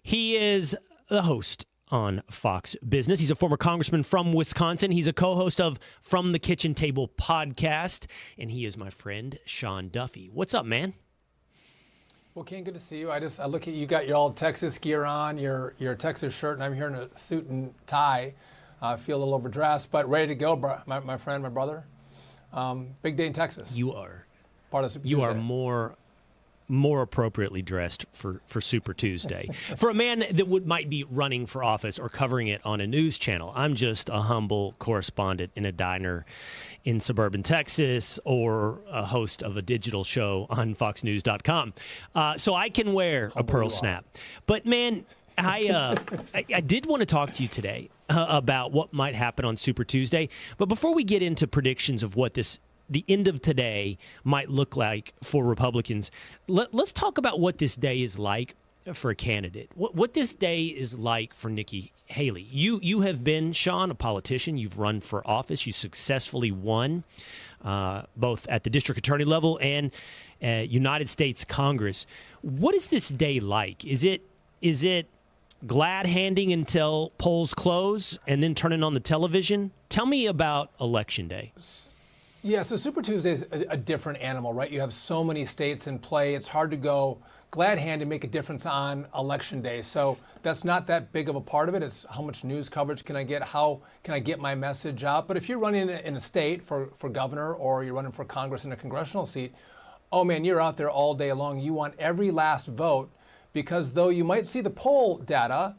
He is the host on Fox Business. He's a former congressman from Wisconsin. He's a co-host of From the Kitchen Table podcast, and he is my friend, Sean Duffy. What's up, man? Well, Ken, good to see you. I look at you, got your old Texas gear on, your Texas shirt, and I'm here in a suit and tie. I feel a little overdressed, but ready to go, my friend, my brother. Big day in Texas. You are. Part of Super You Tuesday. are more appropriately dressed for Super Tuesday. For a man that might be running for office or covering it on a news channel, I'm just a humble correspondent in a diner in suburban Texas or a host of a digital show on foxnews.com. So I can wear a pearl snap. But, man, I did want to talk to you today about what might happen on Super Tuesday. But before we get into predictions of what the end of today might look like for Republicans, let's talk about what this day is like for a candidate. What this day is like for Nikki Haley. You have been, Sean, a politician. You've run for office. You successfully won both at the district attorney level and United States Congress. What is this day like? Is it glad handing until polls close and then turning on the television? Tell me about Election Day. Yeah, so Super Tuesday is a different animal, right? You have so many states in play. It's hard to go glad hand and make a difference on Election Day. So that's not that big of a part of it. It's how much news coverage can I get? How can I get my message out? But if you're running in a state for governor or you're running for Congress in a congressional seat, oh man, you're out there all day long. You want every last vote because though you might see the poll data,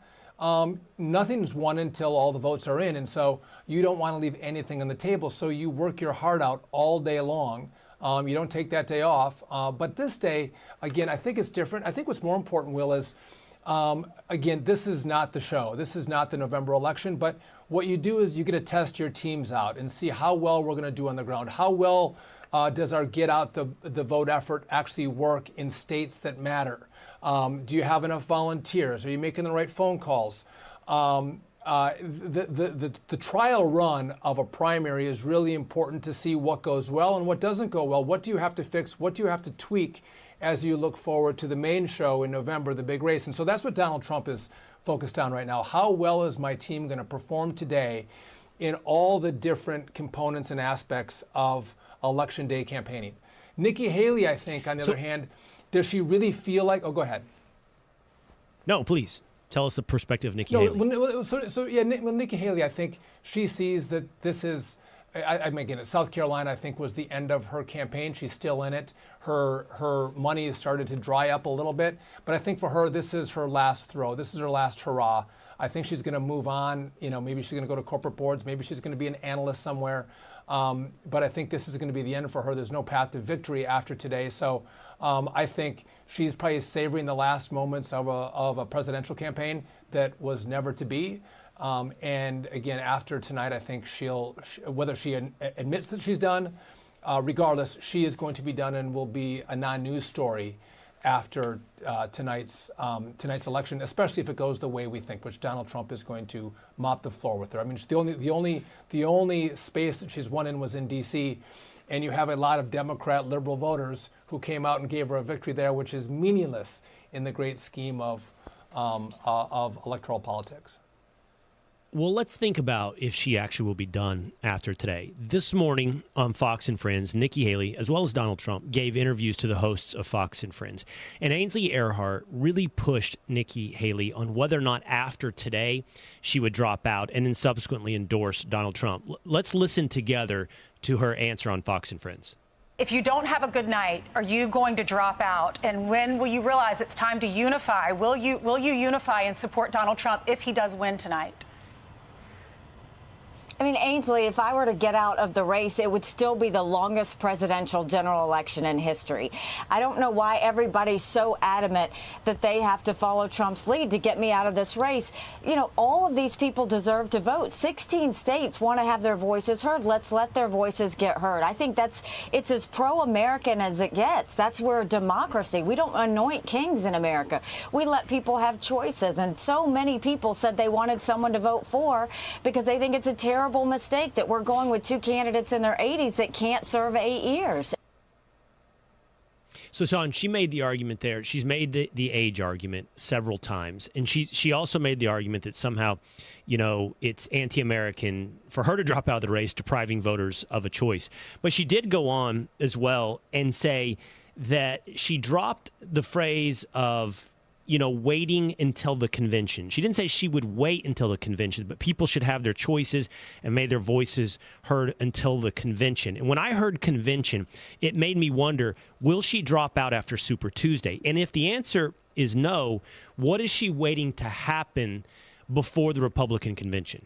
nothing's won until all the votes are in. And so you don't want to leave anything on the table. So you work your heart out all day long. You don't take that day off. But this day, again, I think it's different. I think what's more important, Will, is, again, this is not the show. This is not the November election. But what you do is you get to test your teams out and see how well we're going to do on the ground. How well does our get out the vote effort actually work in states that matter? Do you have enough volunteers? Are you making the right phone calls? The trial run of a primary is really important to see what goes well and what doesn't go well. What do you have to fix? What do you have to tweak as you look forward to the main show in November, the big race? And so that's what Donald Trump is focused on right now. How well is my team going to perform today in all the different components and aspects of Election Day campaigning? Nikki Haley, I think, on the other hand, does she really feel like... Oh, go ahead. No, please. Tell us the perspective of Nikki Haley. Nikki Haley, I think she sees that this is, again, South Carolina, I think, was the end of her campaign. She's still in it. Her money has started to dry up a little bit. But I think for her, this is her last throw. This is her last hurrah. I think she's going to move on. Maybe she's going to go to corporate boards. Maybe she's going to be an analyst somewhere. But I think this is going to be the end for her. There's no path to victory after today. So I think she's probably savoring the last moments of a presidential campaign that was never to be. And again, after tonight, I think whether she admits that she's done, regardless, she is going to be done and will be a non-news story after tonight's election, especially if it goes the way we think, which Donald Trump is going to mop the floor with her. I mean, the only space that she's won in was in D.C., and you have a lot of Democrat liberal voters who came out and gave her a victory there, which is meaningless in the great scheme of electoral politics. Well, let's think about if she actually will be done after today. This morning on Fox and Friends, Nikki Haley, as well as Donald Trump, gave interviews to the hosts of Fox and Friends. And Ainsley Earhardt really pushed Nikki Haley on whether or not after today she would drop out and then subsequently endorse Donald Trump. Let's listen together to her answer on Fox and Friends. If you don't have a good night, are you going to drop out? And when will you realize it's time to unify? Will you unify and support Donald Trump if he does win tonight? I mean, Ainsley, if I were to get out of the race, it would still be the longest presidential general election in history. I don't know why everybody's so adamant that they have to follow Trump's lead to get me out of this race. You know, all of these people deserve to vote. 16 states want to have their voices heard. Let's let their voices get heard. I think it's as pro-American as it gets. That's where democracy. We don't anoint kings in America. We let people have choices. And so many people said they wanted someone to vote for because they think it's a terrible mistake that we're going with two candidates in their 80s that can't serve 8 years. So, Sean, she made the argument there. She's made the age argument several times. And she also made the argument that somehow, it's anti-American for her to drop out of the race, depriving voters of a choice. But she did go on as well and say that she dropped the phrase of, waiting until the convention. She didn't say she would wait until the convention, but people should have their choices and made their voices heard until the convention. And when I heard convention, it made me wonder, will she drop out after Super Tuesday? And if the answer is no, what is she waiting to happen before the Republican convention?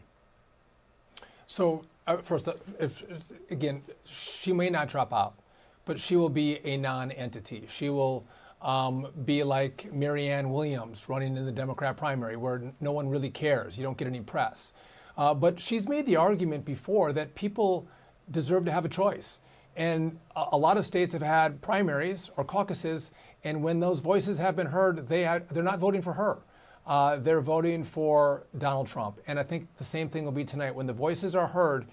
So, first, again, she may not drop out, but she will be a non-entity. She will be like Marianne Williams running in the Democrat primary, where no one really cares. You don't get any press. But she's made the argument before that people deserve to have a choice. And a lot of states have had primaries or caucuses, and when those voices have been heard, they're not voting for her. They're voting for Donald Trump. And I think the same thing will be tonight. When the voices are heard,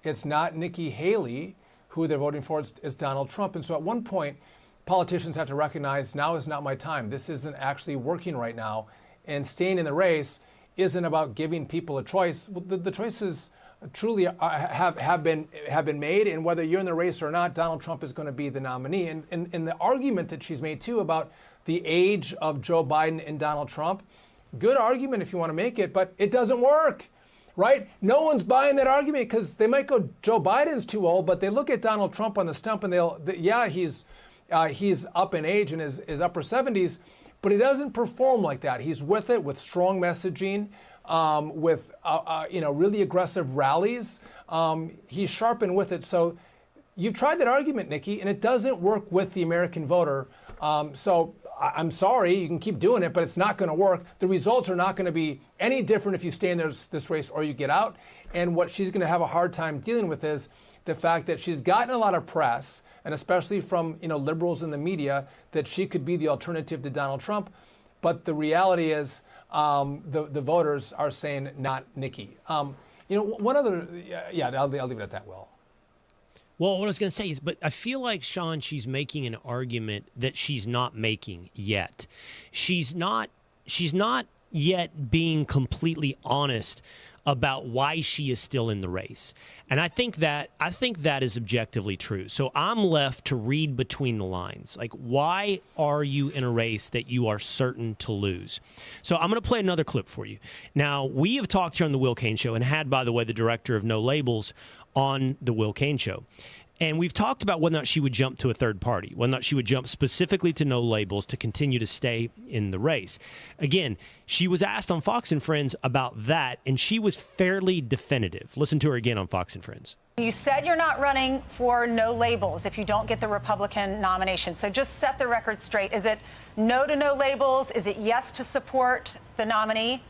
it's not Nikki Haley who they're voting for, it's Donald Trump. And so at one point, politicians have to recognize now is not my time. This isn't actually working right now. And staying in the race isn't about giving people a choice. The choices truly have been made, and whether you're in the race or not, Donald Trump is going to be the nominee. And the argument that she's made, too, about the age of Joe Biden and Donald Trump, good argument if you want to make it, but it doesn't work, right? No one's buying that argument because they might go, Joe Biden's too old, but they look at Donald Trump on the stump and he's up in age in his upper 70s, but he doesn't perform like that. He's with it with strong messaging, with really aggressive rallies. He's sharp and with it. So you've tried that argument, Nikki, and it doesn't work with the American voter. So I'm sorry, you can keep doing it, but it's not going to work. The results are not going to be any different if you stay in this race or you get out. And what she's going to have a hard time dealing with is the fact that she's gotten a lot of press, and especially from liberals in the media, that she could be the alternative to Donald Trump. But the reality is the voters are saying not Nikki. One other, I'll leave it at that, Will. Well, what I was going to say is, but I feel like, Sean, she's making an argument that she's not making yet. She's not yet being completely honest about why she is still in the race. And I think that is objectively true. So I'm left to read between the lines. Like, why are you in a race that you are certain to lose? So I'm going to play another clip for you. Now, we have talked here on the Will Cain Show and had, by the way, the director of No Labels on the Will Cain Show. And we've talked about whether or not she would jump to a third party, whether or not she would jump specifically to No Labels to continue to stay in the race. Again, she was asked on Fox and Friends about that, and she was fairly definitive. Listen to her again on Fox and Friends. You said you're not running for No Labels if you don't get the Republican nomination. So just set the record straight. Is it no to No Labels? Is it yes to support the nominee?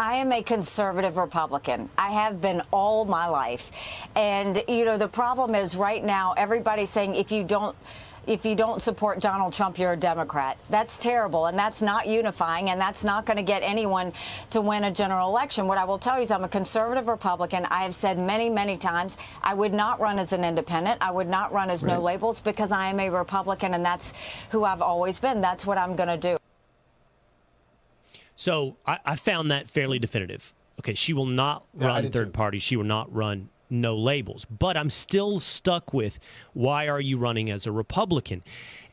I am a conservative Republican. I have been all my life. And, the problem is right now, everybody's saying if you don't support Donald Trump, you're a Democrat. That's terrible, and that's not unifying, and that's not going to get anyone to win a general election. What I will tell you is I'm a conservative Republican. I have said many, many times I would not run as an independent. I would not run as No Labels because I am a Republican, and that's who I've always been. That's what I'm going to do. So I found that fairly definitive. Okay, she will not run third party. She will not run No Labels. But I'm still stuck with, why are you running as a Republican?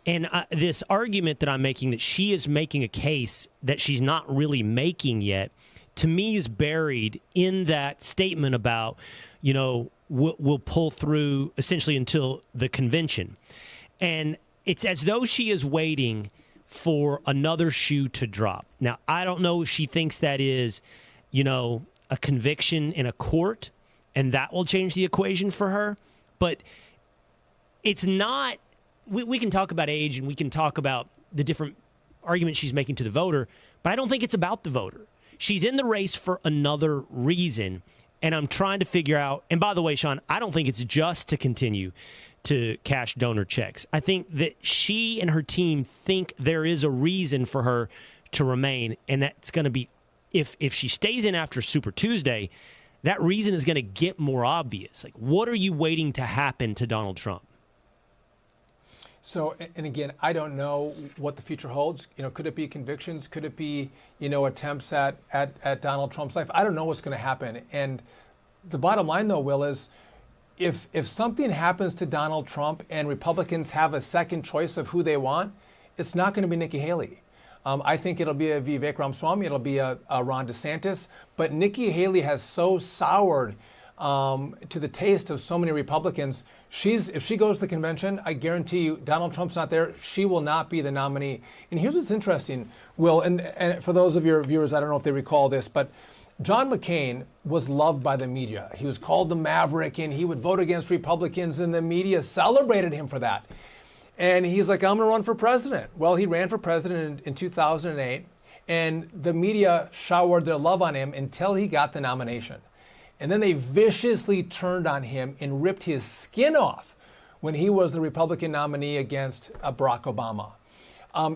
And this argument that I'm making, that she is making a case that she's not really making yet, to me is buried in that statement about, we'll pull through essentially until the convention. And it's as though she is waiting for another shoe to drop. Now, I don't know if she thinks that is, a conviction in a court, and that will change the equation for her. But it's not, we can talk about age and we can talk about the different arguments she's making to the voter, but I don't think it's about the voter. She's in the race for another reason, and I'm trying to figure out, and by the way, Sean, I don't think it's just to continue to cash donor checks. I think that she and her team think there is a reason for her to remain, and that's going to be, if she stays in after Super Tuesday, that reason is going to get more obvious. Like, what are you waiting to happen to Donald Trump? So, and again, I don't know what the future holds. Could it be convictions? Could it be, attempts at Donald Trump's life? I don't know what's going to happen. And the bottom line, though, Will, is if something happens to Donald Trump and Republicans have a second choice of who they want, it's not going to be Nikki Haley. I think it'll be a Vivek Ramaswamy. It'll be a Ron DeSantis. But Nikki Haley has so soured to the taste of so many Republicans. If she goes to the convention, I guarantee you, Donald Trump's not there. She will not be the nominee. And here's what's interesting, Will, and for those of your viewers, I don't know if they recall this, but John McCain was loved by the media. He was called the Maverick, and he would vote against Republicans, and the media celebrated him for that. And he's like, I'm going to run for president. Well, he ran for president in 2008, and the media showered their love on him until he got the nomination. And then they viciously turned on him and ripped his skin off when he was the Republican nominee against Barack Obama.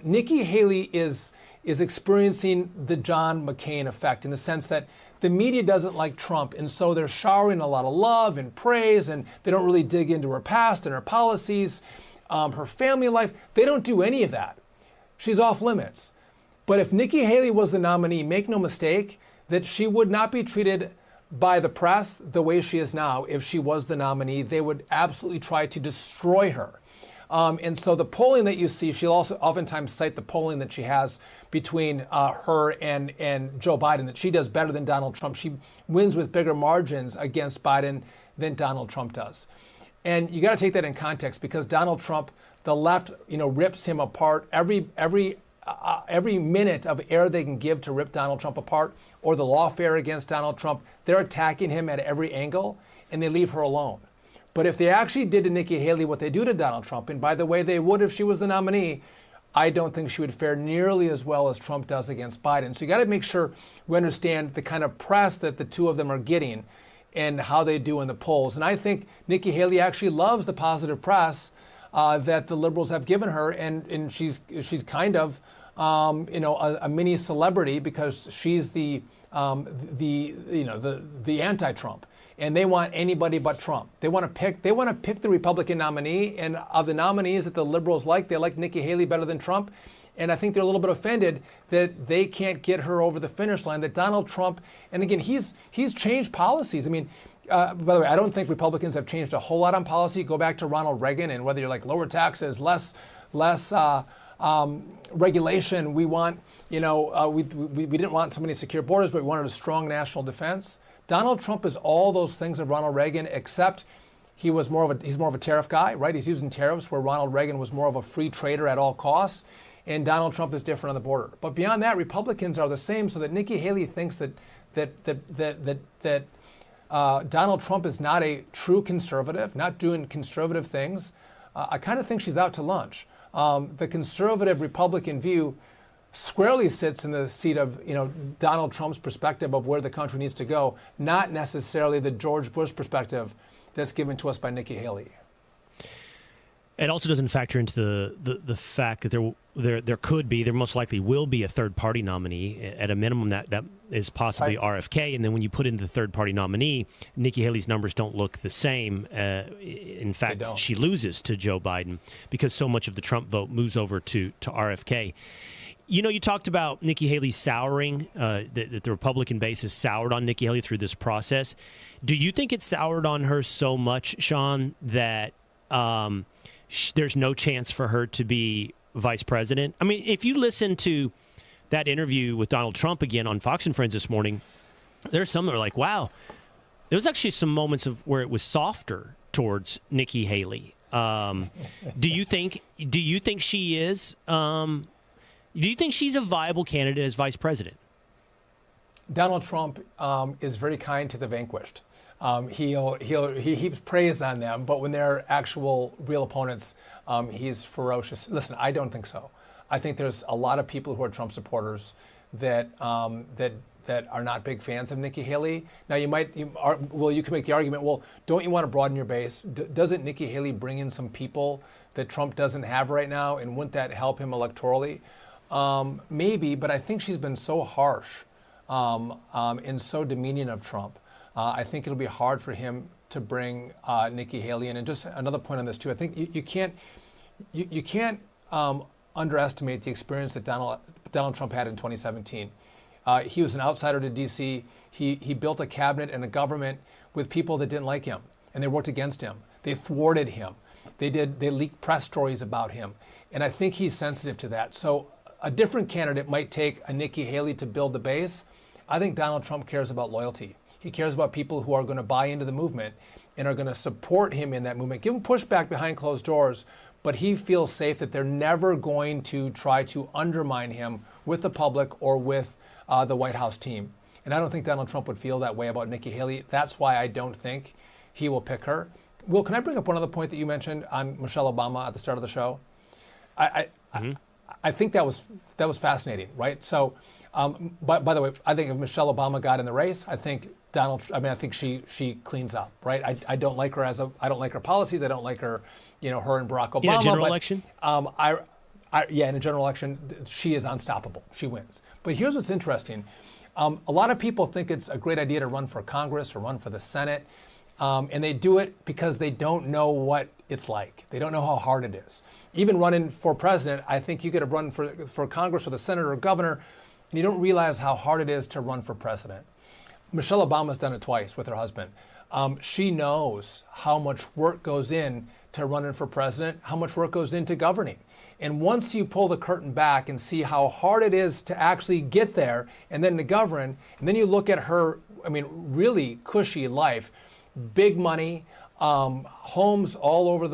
Nikki Haley is experiencing the John McCain effect in the sense that the media doesn't like Trump, and so they're showering a lot of love and praise, and they don't really dig into her past and her policies, her family life. They don't do any of that. She's off limits. But if Nikki Haley was the nominee, make no mistake that she would not be treated by the press the way she is now. If she was the nominee, they would absolutely try to destroy her. And so the polling that you see, she'll also oftentimes cite the polling that she has between her and Joe Biden, that she does better than Donald Trump. She wins with bigger margins against Biden than Donald Trump does. And you got to take that in context, because Donald Trump, the left, rips him apart every minute of air they can give to rip Donald Trump apart, or the lawfare against Donald Trump. They're attacking him at every angle, and they leave her alone. But if they actually did to Nikki Haley what they do to Donald Trump, and by the way, they would if she was the nominee, I don't think she would fare nearly as well as Trump does against Biden. So you got to make sure we understand the kind of press that the two of them are getting and how they do in the polls. And I think Nikki Haley actually loves the positive press that the liberals have given her, and she's kind of a mini celebrity, because she's the anti-Trump, and they want anybody but Trump. They want to pick the Republican nominee, and of the nominees that the liberals like, they like Nikki Haley better than Trump. And I think they're a little bit offended that they can't get her over the finish line, that Donald Trump, and again, he's changed policies. I mean, by the way, I don't think Republicans have changed a whole lot on policy. Go back to Ronald Reagan, and whether you're like lower taxes, less regulation. We want, we didn't want so many secure borders, but we wanted a strong national defense. Donald Trump is all those things of Ronald Reagan, except he's more of a tariff guy, right? He's using tariffs where Ronald Reagan was more of a free trader at all costs, and Donald Trump is different on the border. But beyond that, Republicans are the same. So that Nikki Haley thinks that Donald Trump is not a true conservative, not doing conservative things. I kind of think she's out to lunch. The conservative Republican view squarely sits in the seat of Donald Trump's perspective of where the country needs to go, not necessarily the George Bush perspective that's given to us by Nikki Haley. It also doesn't factor into the fact that there most likely will be a third party nominee at a minimum that is possibly right. RFK, and then when you put in the third party nominee, Nikki Haley's numbers don't look the same. In fact, she loses to Joe Biden because so much of the Trump vote moves over to RFK. You talked about Nikki Haley souring, that the Republican base has soured on Nikki Haley through this process. Do you think it soured on her so much, Sean, that there's no chance for her to be vice president? I mean, if you listen to that interview with Donald Trump again on Fox and Friends this morning, there's some that are like, wow, there was actually some moments of where it was softer towards Nikki Haley. Do you think she is? Do you think she's a viable candidate as vice president? Donald Trump is very kind to the vanquished. He heaps praise on them, but when they're actual real opponents, he's ferocious. Listen, I don't think so. I think there's a lot of people who are Trump supporters that are not big fans of Nikki Haley. Now you can make the argument, well, don't you want to broaden your base? Doesn't Nikki Haley bring in some people that Trump doesn't have right now, and wouldn't that help him electorally? Maybe, but I think she's been so harsh and so demeaning of Trump. I think it'll be hard for him to bring Nikki Haley in. And just another point on this too, I think you you can't underestimate the experience that Donald Trump had in 2017. He was an outsider to D.C. He built a cabinet and a government with people that didn't like him, and they worked against him. They thwarted him. They leaked press stories about him, and I think he's sensitive to that. So a different candidate might take a Nikki Haley to build the base. I think Donald Trump cares about loyalty. He cares about people who are going to buy into the movement and are going to support him in that movement, give him pushback behind closed doors, but he feels safe that they're never going to try to undermine him with the public or with the White House team. And I don't think Donald Trump would feel that way about Nikki Haley. That's why I don't think he will pick her. Will, can I bring up one other point that you mentioned on Michelle Obama at the start of the show? I think that was fascinating, right? So, by the way, I think if Michelle Obama got in the race, I think I think she cleans up, right? I don't like her I don't like her policies. I don't like her, her and Barack Obama. In a general election? In a general election, she is unstoppable. She wins. But here's what's interesting. A lot of people think it's a great idea to run for Congress or run for the Senate. And they do it because they don't know what it's like. They don't know how hard it is. Even running for president, I think you could have run for Congress or the Senate or governor, and you don't realize how hard it is to run for president. Michelle Obama's done it twice with her husband. She knows how much work goes in to running for president, how much work goes into governing. And once you pull the curtain back and see how hard it is to actually get there and then to govern, and then you look at her, really cushy life, big money, homes all over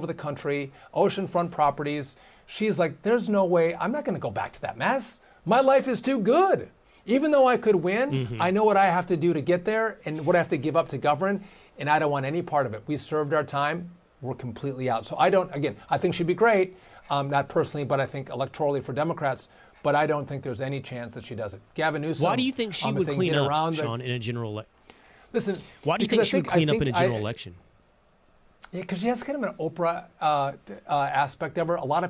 the country, oceanfront properties. She's like, there's no way, I'm not going to go back to that mess. My life is too good. Even though I could win, I know what I have to do to get there and what I have to give up to govern, and I don't want any part of it. We served our time. We're completely out. So I think she'd be great, not personally, but I think electorally for Democrats, but I don't think there's any chance that she does it. Gavin Newsom. Why do you think she would clean up, Sean, in a general election? Listen, why do you think she would clean up in a general election? Yeah, because she has kind of an Oprah aspect of her. A lot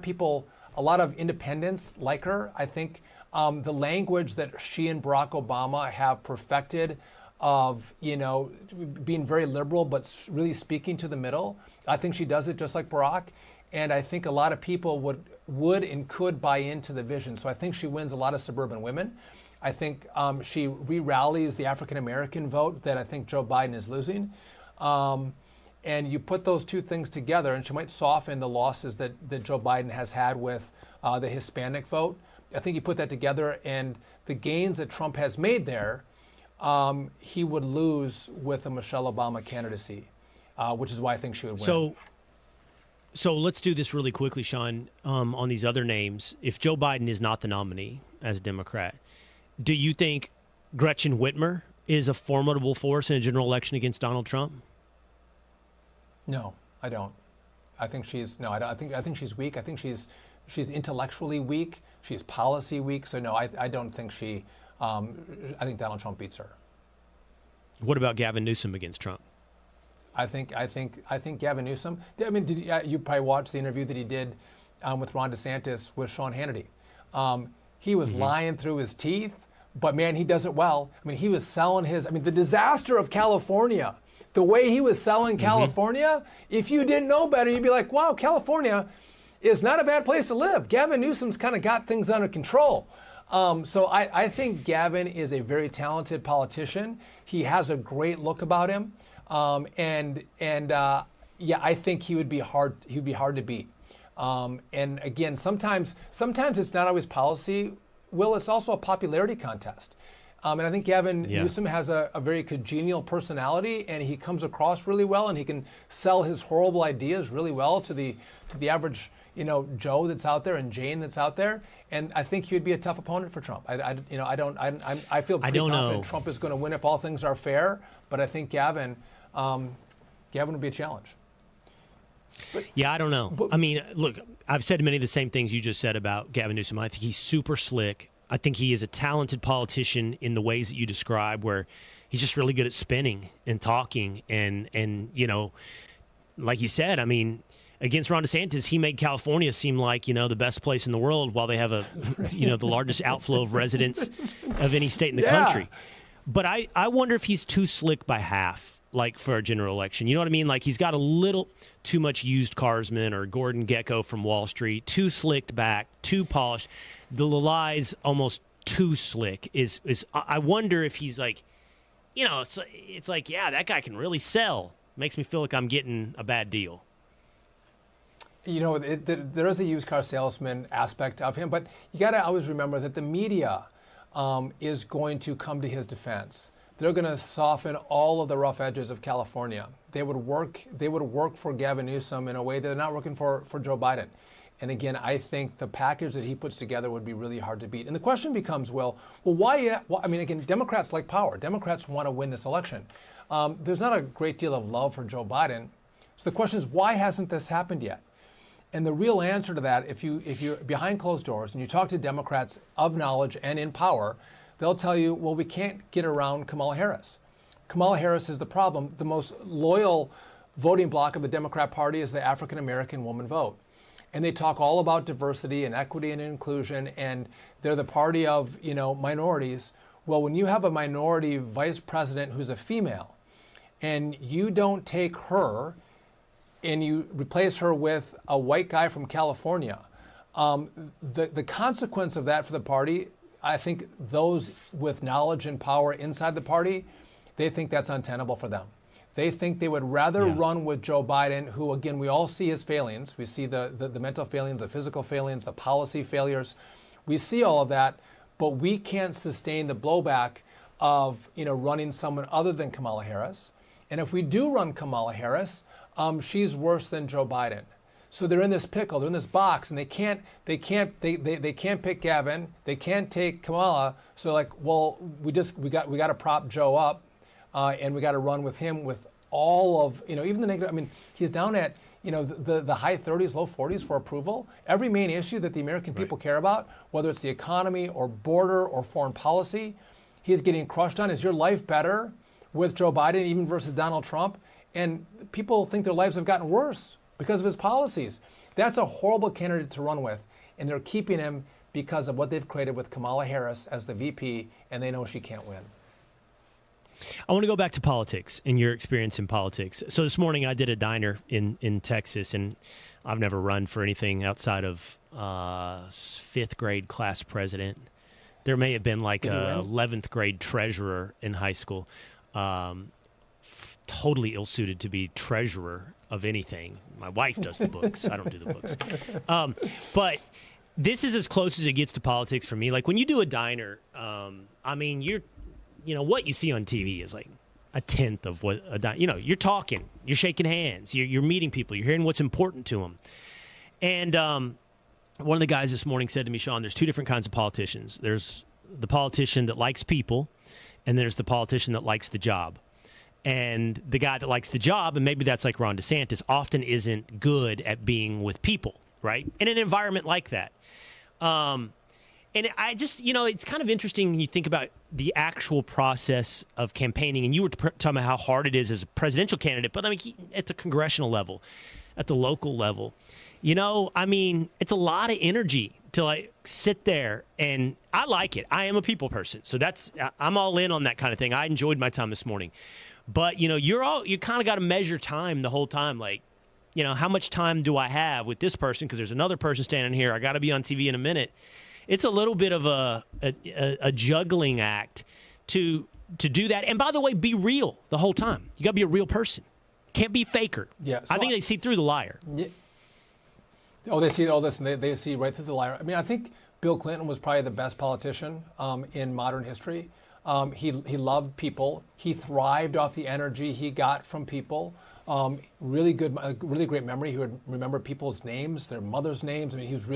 of independents like her. I think the language that she and Barack Obama have perfected of, being very liberal but really speaking to the middle. I think she does it just like Barack. And I think a lot of people would and could buy into the vision. So I think she wins a lot of suburban women. I think she re-rallies the African-American vote that I think Joe Biden is losing. And you put those two things together, and she might soften the losses that Joe Biden has had with the Hispanic vote. I think you put that together, and the gains that Trump has made there, he would lose with a Michelle Obama candidacy, which is why I think she would win. So let's do this really quickly, Sean, on these other names. If Joe Biden is not the nominee as a Democrat, do you think Gretchen Whitmer is a formidable force in a general election against Donald Trump? No, I don't. I think she's weak. I think she's intellectually weak. She's policy weak. So no, I don't think she. I think Donald Trump beats her. What about Gavin Newsom against Trump? I think Gavin Newsom. You probably watched the interview that he did with Ron DeSantis with Sean Hannity. He was lying through his teeth, but man, he does it well. He was selling the disaster of California. The way he was selling California, if you didn't know better, you'd be like, wow, California is not a bad place to live. Gavin Newsom's kind of got things under control. So I think Gavin is a very talented politician. He has a great look about him. I think he would be hard to beat. And again, sometimes it's not always policy. Will, it's also a popularity contest. And I think Gavin Newsom has a very congenial personality, and he comes across really well, and he can sell his horrible ideas really well to the average, Joe that's out there and Jane that's out there. And I think he would be a tough opponent for Trump. I feel pretty confident Trump is going to win if all things are fair. But I think Gavin would be a challenge. I don't know. Look, I've said many of the same things you just said about Gavin Newsom. I think he's super slick. I think he is a talented politician in the ways that you describe, where he's just really good at spinning and talking. And like you said, against Ron DeSantis, he made California seem like, the best place in the world, while they have the largest outflow of residents of any state in the country. But I wonder if he's too slick by half. like for a general election. You know what I mean? Like he's got a little too much used carsman or Gordon Gekko from Wall Street, too slicked back, too polished. The lies almost too slick. I wonder if he's like, you know, it's like, yeah, that guy can really sell. Makes me feel like I'm getting a bad deal. You know, there is a used car salesman aspect of him, but you got to always remember that the media is going to come to his defense. They're going to soften all of the rough edges of California. They would work for Gavin Newsom in a way that they're not working for Joe Biden. And again, I think the package that he puts together would be really hard to beat. And the question becomes, well, why? Well, I mean, again, Democrats like power. Democrats want to win this election. There's not a great deal of love for Joe Biden. So the question is, why hasn't this happened yet? And the real answer to that, if you're behind closed doors and you talk to Democrats of knowledge and in power, they'll tell you, well, we can't get around Kamala Harris. Kamala Harris is the problem. The most loyal voting bloc of the Democrat Party is the African-American woman vote. And they talk all about diversity and equity and inclusion, and they're the party of, you know, minorities. Well, when you have a minority vice president who's a female, and you don't take her and you replace her with a white guy from California, the consequence of that for the party, I think those with knowledge and power inside the party, they think that's untenable for them. They think they would rather run with Joe Biden, who, again, we all see his failings. We see the mental failings, the physical failings, the policy failures. We see all of that, but we can't sustain the blowback of, you know, running someone other than Kamala Harris. And if we do run Kamala Harris, she's worse than Joe Biden. So they're in this pickle, they're in this box, and they can't pick Gavin, they can't take Kamala. So like, well, we got to prop Joe up, and we got to run with him with all of, you know, even the negative. I mean, he's down at, you know, the high 30s, low 40s for approval. Every main issue that the American people care about, whether it's the economy or border or foreign policy, he's getting crushed on. Is your life better with Joe Biden, even versus Donald Trump? And people think their lives have gotten worse because of his policies. That's a horrible candidate to run with, and they're keeping him because of what they've created with Kamala Harris as the VP, and they know she can't win. I want to go back to politics and your experience in politics. So this morning I did a diner in Texas, and I've never run for anything outside of fifth grade class president. There may have been like a 11th grade treasurer in high school. Totally ill-suited to be treasurer of anything. My wife does the books. I don't do the books. But this is as close as it gets to politics for me. Like when you do a diner, I mean, you know, what you see on TV is like a tenth of what you know, you're talking, you're shaking hands, you're meeting people, you're hearing what's important to them. And one of the guys this morning said to me, Sean, there's two different kinds of politicians. There's the politician that likes people, and there's the politician that likes the job. And the guy that likes the job, and maybe that's like Ron DeSantis, often isn't good at being with people, right? In an environment like that. And I just, you know, it's kind of interesting when you think about the actual process of campaigning. And you were talking about how hard it is as a presidential candidate, but I mean, at the congressional level, at the local level, you know, I mean, it's a lot of energy to like sit there, and I like it. I am a people person. So I'm all in on that kind of thing. I enjoyed my time this morning. But, you know, you kind of got to measure time the whole time. Like, you know, how much time do I have with this person? Because there's another person standing here. I got to be on TV in a minute. It's a little bit of a juggling act to do that. And by the way, be real the whole time. You got to be a real person. Can't be faker. Yeah, so I think they see through the liar. Yeah. Oh, they see all this, and they see right through the liar. I mean, I think Bill Clinton was probably the best politician in modern history. He loved people. He thrived off the energy he got from people. Really great memory. He would remember people's names, their mother's names. I mean, he was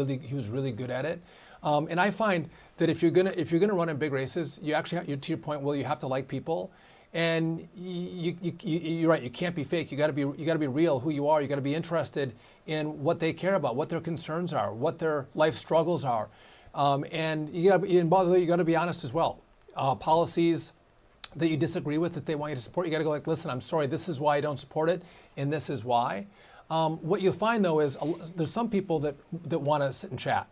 really good at it. And I find that if you're gonna run in big races, you actually, to your point, Will, you have to like people, and you're right. You can't be fake. You got to be real. Who you are. You got to be interested in what they care about, what their concerns are, what their life struggles are, and you got to be honest as well. Policies that you disagree with, that they want you to support, you got to go like, listen, I'm sorry, this is why I don't support it, and this is why. What you'll find though is there's some people that want to sit and chat,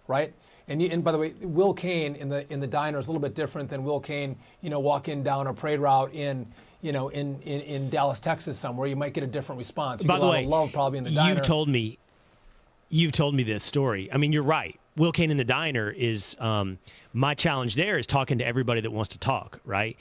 right? And by the way, Will Cain in the diner is a little bit different than Will Cain, you know, walking down a parade route in, in Dallas, Texas somewhere, you might get a different response. You By get the a lot way, of love probably in the diner. You've told me this story. I mean, you're right. Will Kane in the diner is my challenge there is talking to everybody that wants to talk, right?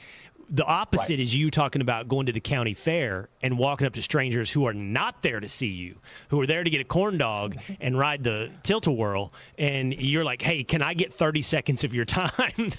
The opposite is you talking about going to the county fair and walking up to strangers who are not there to see you, who are there to get a corn dog and ride the tilt-a-whirl, and you're like, hey, can I get 30 seconds of your time?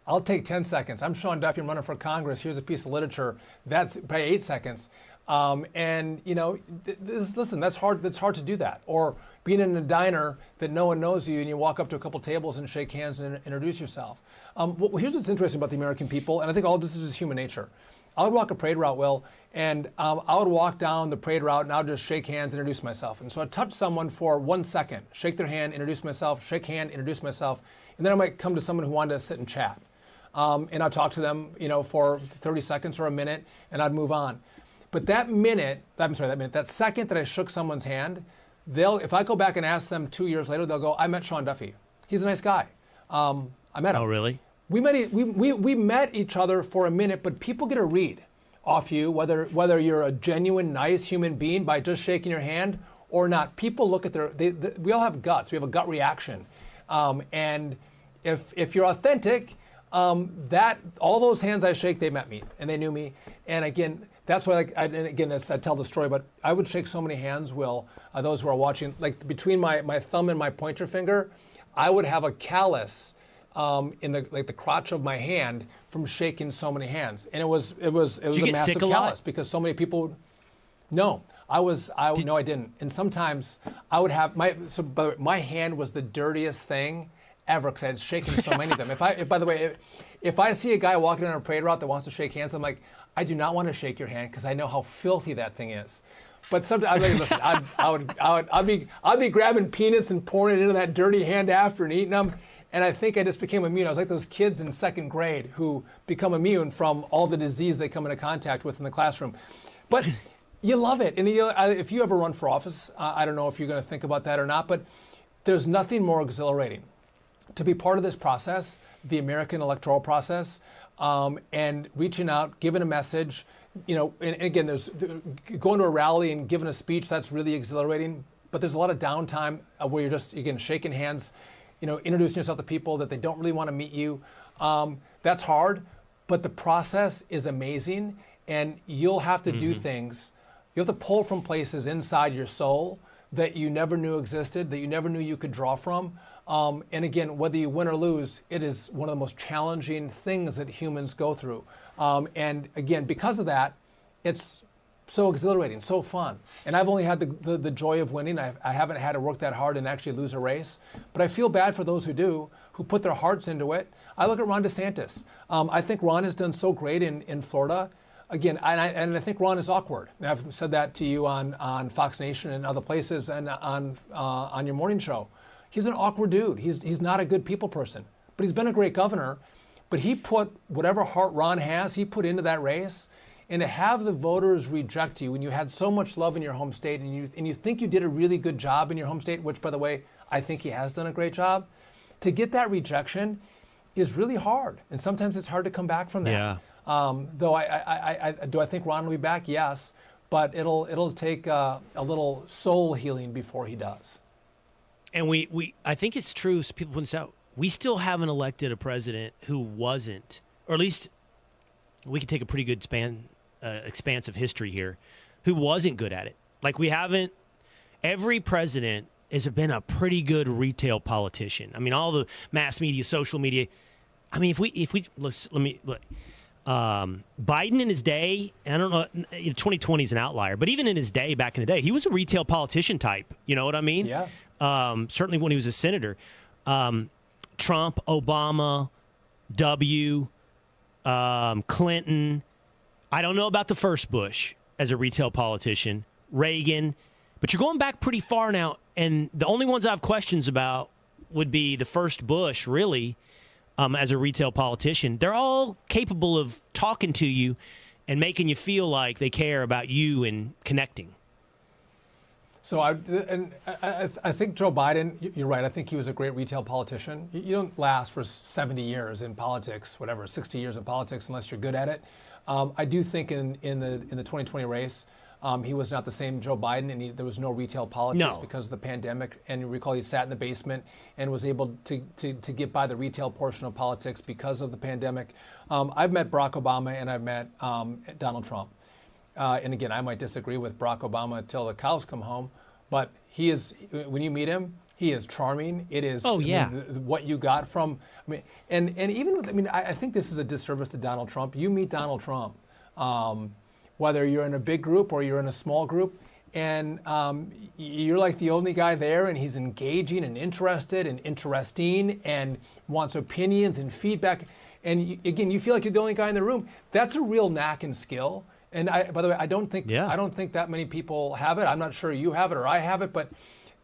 I'll take 10 seconds. I'm Sean Duffy. I'm running for Congress. Here's a piece of literature. That's probably 8 seconds. Listen, that's hard. That's hard to do that. Or being in a diner that no one knows you, and you walk up to a couple tables and shake hands and introduce yourself. Here's what's interesting about the American people, and I think all this is just human nature. I would walk a parade route, Will, and I would walk down the parade route, and I would just shake hands and introduce myself. And so I'd touch someone for 1 second, shake their hand, introduce myself, shake hand, introduce myself, and then I might come to someone who wanted to sit and chat. And I'd talk to them, for 30 seconds or a minute, and I'd move on. But that second that I shook someone's hand, if I go back and ask them 2 years later, they'll go, I met Sean Duffy. He's a nice guy. I met him. Oh, really? We met each other for a minute, but people get a read off you, whether you're a genuine, nice human being by just shaking your hand or not. People look at we all have guts. We have a gut reaction. And if you're authentic, all those hands I shake, they met me and they knew me. And again, that's why, as I tell the story, but I would shake so many hands, Will, those who are watching, like between my thumb and my pointer finger, I would have a callus in the crotch of my hand from shaking so many hands. And it was a massive callus because so many people, no, I didn't. And sometimes I would have but my hand was the dirtiest thing ever because I had shaken so many of them. If I see a guy walking down a parade route that wants to shake hands, I'm like, I do not want to shake your hand because I know how filthy that thing is. But sometimes I'd be grabbing peanuts and pouring it into that dirty hand after and eating them. And I think I just became immune. I was like those kids in second grade who become immune from all the disease they come into contact with in the classroom. But you love it. And if you ever run for office, I don't know if you're going to think about that or not, but there's nothing more exhilarating to be part of this process, the American electoral process, and reaching out, giving a message, and again, there's going to a rally and giving a speech, that's really exhilarating, but there's a lot of downtime where you're just, again, shaking hands, introducing yourself to people that they don't really want to meet you. That's hard, but the process is amazing, and you'll have to do things. You have to pull from places inside your soul that you never knew existed, that you never knew you could draw from. And again, whether you win or lose, it is one of the most challenging things that humans go through. And again, because of that, it's so exhilarating, so fun. And I've only had the joy of winning. I haven't had to work that hard and actually lose a race. But I feel bad for those who do, who put their hearts into it. I look at Ron DeSantis. I think Ron has done so great in Florida. Again, and I think Ron is awkward. And I've said that to you on Fox Nation and other places and on your morning show. He's an awkward dude. He's not a good people person, but he's been a great governor. But he put whatever heart Ron has, he put into that race. And to have the voters reject you when you had so much love in your home state and you think you did a really good job in your home state, which, by the way, I think he has done a great job, to get that rejection is really hard. And sometimes it's hard to come back from that. Yeah. Though I think Ron will be back? Yes. But it'll take a little soul healing before he does. And I think it's true, as people point this out, we still haven't elected a president who wasn't, or at least we could take a pretty good expanse of history here, who wasn't good at it. Like every president has been a pretty good retail politician. I mean, all the mass media, social media. I mean, Biden in his day, I don't know, 2020 is an outlier, but even in his day, back in the day, he was a retail politician type. You know what I mean? Yeah. Certainly when he was a senator. Trump, Obama, Clinton. I don't know about the first Bush as a retail politician, Reagan, but you're going back pretty far now, and the only ones I have questions about would be the first Bush, really, as a retail politician. They're all capable of talking to you and making you feel like they care about you and connecting. So I think Joe Biden, you're right. I think he was a great retail politician. You don't last for 70 years in politics, whatever, 60 years in politics unless you're good at it. I do think in the 2020 race, he was not the same Joe Biden, and there was no retail politics because of the pandemic. And you recall he sat in the basement and was able to get by the retail portion of politics because of the pandemic. I've met Barack Obama and I've met Donald Trump. And again, I might disagree with Barack Obama till the cows come home, but he is, when you meet him, he is charming. It is what you got from, and even with, I think this is a disservice to Donald Trump. You meet Donald Trump, whether you're in a big group or you're in a small group, and you're like the only guy there, and he's engaging and interested and interesting and wants opinions and feedback. And again, you feel like you're the only guy in the room. That's a real knack and skill. And by the way, I don't think that many people have it. I'm not sure you have it or I have it, but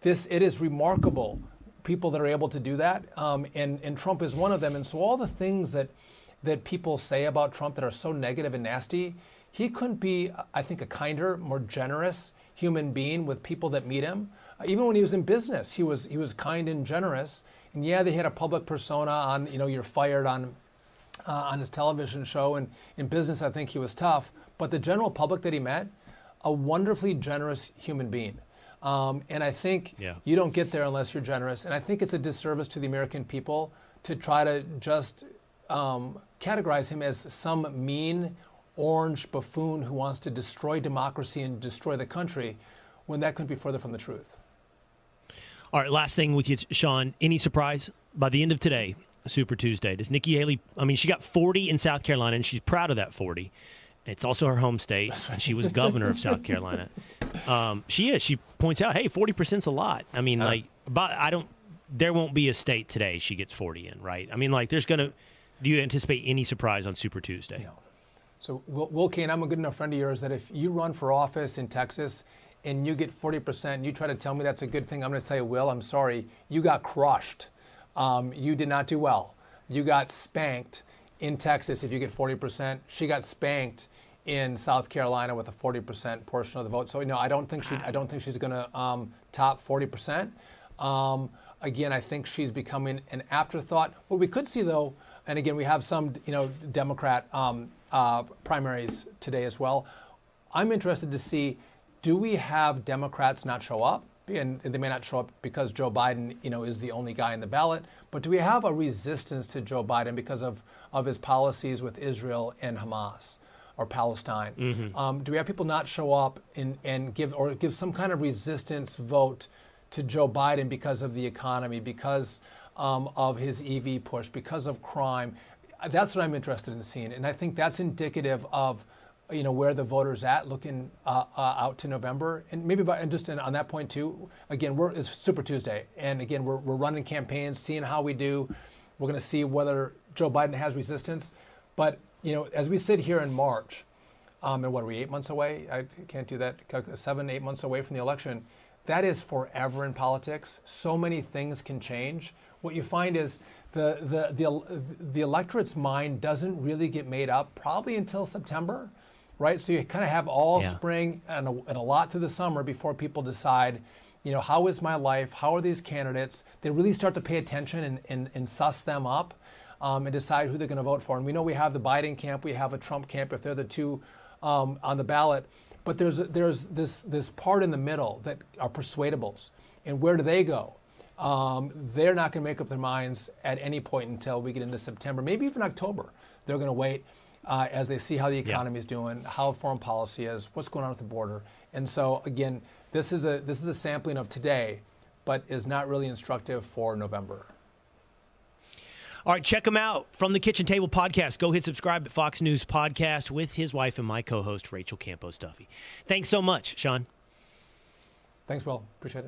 it is remarkable, people that are able to do that. And Trump is one of them. And so all the things that people say about Trump that are so negative and nasty, he couldn't be, I think, a kinder, more generous human being with people that meet him. Even when he was in business, he was kind and generous. And yeah, they had a public persona on, you're fired on his television show. And in business, I think he was tough. But the general public that he met, a wonderfully generous human being. And I think you don't get there unless you're generous. And I think it's a disservice to the American people to try to just categorize him as some mean orange buffoon who wants to destroy democracy and destroy the country, when that couldn't be further from the truth. All right, last thing with you, Sean. Any surprise by the end of today, Super Tuesday? Does Nikki Haley, she got 40 in South Carolina, and she's proud of that 40. It's also her home state. She was governor of South Carolina. She is. She points out, hey, 40%'s a lot. There won't be a state today she gets 40 in, right? Do you anticipate any surprise on Super Tuesday? No. So, Will Kane, I'm a good enough friend of yours that if you run for office in Texas and you get 40% and you try to tell me that's a good thing, I'm going to tell you, Will, I'm sorry. You got crushed. You did not do well. You got spanked in Texas if you get 40%. She got spanked in South Carolina with a 40% portion of the vote. So I don't think she's going to top 40%. Again, I think she's becoming an afterthought. What we could see, though, and again, we have some Democrat primaries today as well. I'm interested to see, do we have Democrats not show up? And they may not show up because Joe Biden, is the only guy in the ballot. But do we have a resistance to Joe Biden because of his policies with Israel and Hamas or Palestine? Mm-hmm. Do we have people not show up and give some kind of resistance vote to Joe Biden because of the economy, because of his EV push, because of crime? That's what I'm interested in seeing, and I think that's indicative of where the voters at looking out to November, and maybe on that point too. Again, it's Super Tuesday, and again we're running campaigns, seeing how we do. We're going to see whether Joe Biden has resistance, but as we sit here in March, and what are we, 8 months away? I can't do that. 7-8 months away from the election. That is forever in politics. So many things can change. What you find is the electorate's mind doesn't really get made up probably until September, right? So you kind of have all spring and a lot through the summer before people decide, how is my life? How are these candidates? They really start to pay attention and suss them up and decide who they're going to vote for. And we know we have the Biden camp, we have a Trump camp if they're the two on the ballot. But there's this part in the middle that are persuadables. And where do they go? They're not going to make up their minds at any point until we get into September, maybe even October. They're going to wait as they see how the economy is doing, how foreign policy is, what's going on with the border. And so, again, this is a sampling of today, but is not really instructive for November. All right, check him out from the Kitchen Table Podcast. Go hit subscribe at Fox News Podcast with his wife and my co-host, Rachel Campos Duffy. Thanks so much, Sean. Thanks, Will. Appreciate it.